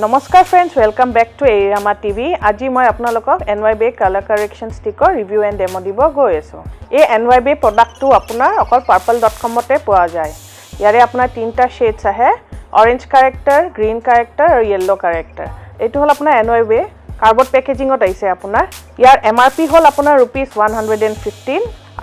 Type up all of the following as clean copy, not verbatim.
Namaskar friends, welcome back to Rama TV. Aji moi apnalokok NYB color correction sticker review and demo dibo goi aso. Ei NYB product tu apunar okol purple.com ote poa jay. Yare apunar tinta shades ahe, orange corrector, green corrector aru yellow corrector. Etu hol apunar NYB cardboard packaging ot aise apunar. Yar MRP hol apunar ₹115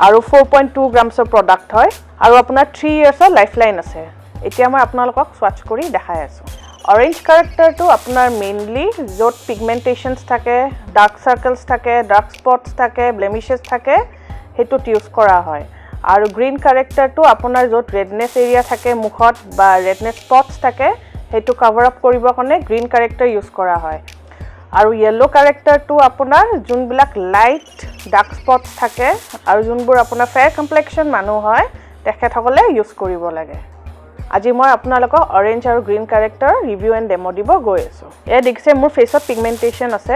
aru 4.2 grams of product hoy aru apunar 3 years of lifeline ase. Etia moi apnalokok swatch kori dekhai aso. Orange character to apnar mainly jot pigmentations thake, dark circles thake, dark spots thake, blemishes thake, hetut use kora hoy. Aru green character to apnar jot redness area thake mukhot ba redness spots thake, hetu cover up koribo kone green character use kora hoy. Aru yellow character to apnar jun bilak light dark spots thake aru junbur apnar fair complexion manu hoy tekhetokole use koribo lage. আজি মই আপোনালোকক orange আৰু green character review and demo দিব গৈ আছো। এ দেখিছে মোৰ ফেসত pigmentation আছে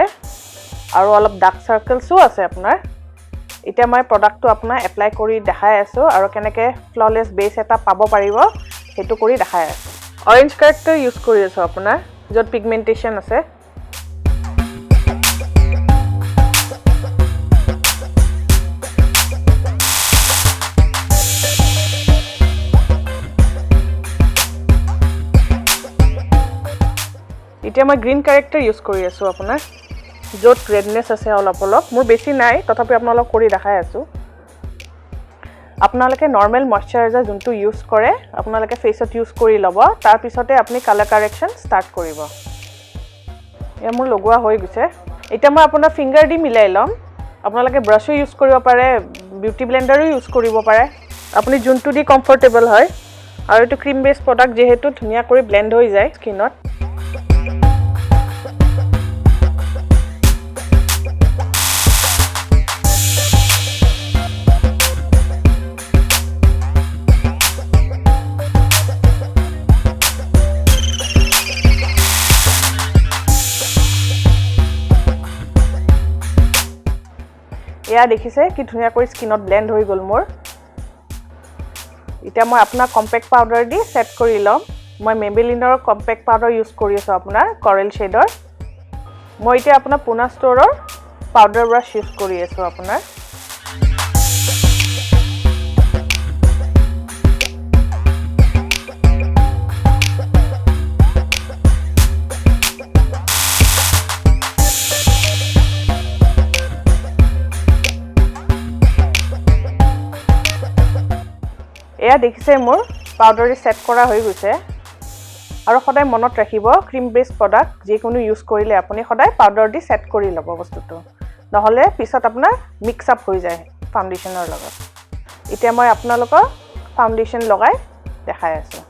আৰু অলপ ডাৰ্ক সাৰ্কেলসও আছে আপোনাৰ। এতিয়া মই প্ৰডাক্টটো আপোনাৰ এপ্লাই কৰি দেখাই আছো আৰু কেনেকে ফ্ললেছ বেস এটা পাব পাৰিব হেতু কৰি দেখাই আছো। অৰেঞ্জ ক্যাৰেক্টাৰ ইউজ কৰি আছো আপোনাৰ যত পিগমেন্টেশন আছে। এতিয়া মই গ্ৰীন ক্যাৰেক্টাৰ ইউজ কৰি আছো আপোনাৰ যত ৰেডনেস আছে অলপ মোৰ বেছি নাই তথাপি আপোনালোক কৰি দেখাই আছো। আপোনালোকে নৰমাল ময়শ্চাৰাইজাৰ যোনটো ইউজ কৰে আপোনালোকে ফেসত ইউজ কৰি লব তাৰ পিছতে আপুনি কালাৰ কাৰেকচন স্টাৰ্ট কৰিব। এ মোৰ লগোৱা হৈ গৈছে। এতিয়া মই আপোনাৰ ফিংগাৰ দি মিলাই লম। আপোনালোকে ব্ৰাশো ইউজ কৰিব পাৰে, বিউটি ব্লেন্ডাৰো ইউজ কৰিব পাৰে। আপুনি যোনটো দি কমফৰ্টেবল হয় আৰু এটো ক্ৰীম বেস প্ৰডাক্ট যেহেতু ধুনিয়া কৰি ব্লেন্ড হৈ যায় স্কিনত। এয়া দেখিছে কি ধুনিয়া কৰি স্কিনত ব্লেন্ড হৈ গল মোৰ। এতিয়া মই আপোনাৰ কম্পেক্ট পাউডাৰ দি সেট কৰি লম। মই মেবেলিনৰ কম্পেক্ট পাউডাৰ ইউজ কৰি আছো আপোনাৰ কৰেল শেডৰ। মই এতিয়া আপোনাৰ পুনা ষ্টৰৰ পাউডাৰ ব্ৰাশ ইউজ কৰি আছো আপোনাৰ। এয়া দেখিছে মোৰ পাউডাৰ সেট কৰা হৈ গৈছে আৰু সদায় মনত ৰাখিব ক্ৰীম বেস প্ৰডাক্ট যিকোনো ইউজ কৰিলে আপুনি সদায় পাউডাৰ দি সেট কৰি লব বস্তুটো নহলে পিছত আপোনাৰ মিক্স আপ হৈ যায় ফাউন্ডেশনৰ লগত। এতিয়া মই আপোনালোকৰ ফাউন্ডেশন লগাই দেখাই আছো।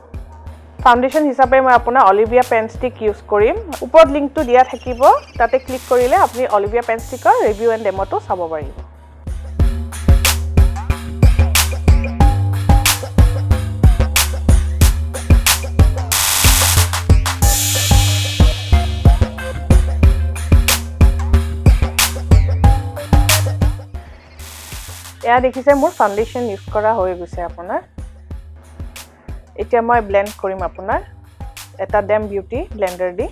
ফাউন্ডেশন হিচাপে মই আপোনাৰ অলিভিয়া পেন ষ্টিক ইউজ কৰিম। ওপৰত লিংকটো দিয়া থাকিব তাতে ক্লিক কৰিলে আপুনি অলিভিয়া পেন ষ্টিকৰ ৰিভিউ এণ্ড ডেমোটো চাব পাৰিব। এয়া দেখিছে মোৰ ফাউন্ডেশন ইউজ কৰা হৈ গৈছে আপোনাৰ। এতিয়া মই ব্লেন্ড কৰিম আপোনাৰ এটা ডেম বিউটি ব্লেন্ডাৰ দি।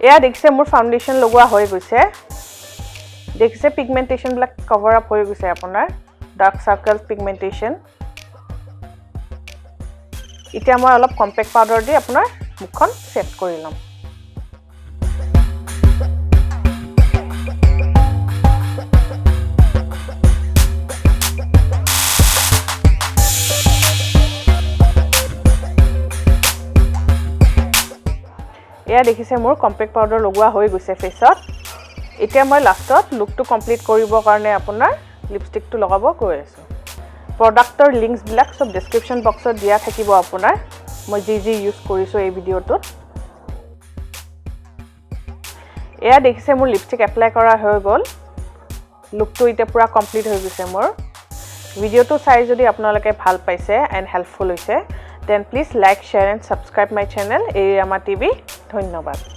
এয়া দেখিছে মোৰ ফাউন্ডেশন লগোৱা হৈ গৈছে। দেখিছে পিগমেন্টেশন ব্লাক কভাৰ আপ হৈ গৈছে আপোনাৰ ডাৰ্ক সাৰ্কেল পিগমেন্টেশন। এতিয়া মই অলপ কম্পেক্ট পাউডাৰ দি আপোনাৰ মুখখন সেট কৰি লম। এয়া দেখিছে মোৰ কম্পেক্ট পাউডাৰ লগোৱা হৈ গৈছে ফেসত। এতিয়া মই লাষ্টত লুকটো কমপ্লিট কৰিবৰ কাৰণে আপোনাৰ লিপষ্টিকটো লগাব গৈ আছো। প্ৰডাক্টৰ লিংকস বিলাক সব ডেসক্ৰিপচন বক্সত দিয়া থাকিব আপোনাৰ। মই যি ইউজ কৰিছো এই ভিডিওটোত। এয়া দেখিছে মোৰ লিপষ্টিক এপ্লাই কৰা হৈ গল। লুকটো এতিয়া পুৰা কমপ্লিট হৈ গৈছে মোৰ। ভিডিওটো চাই যদি আপোনালোকে ভাল পাইছে এণ্ড হেল্পফুল হৈছে then please like share and subscribe my channel Ariyama TV ধন্যবাদ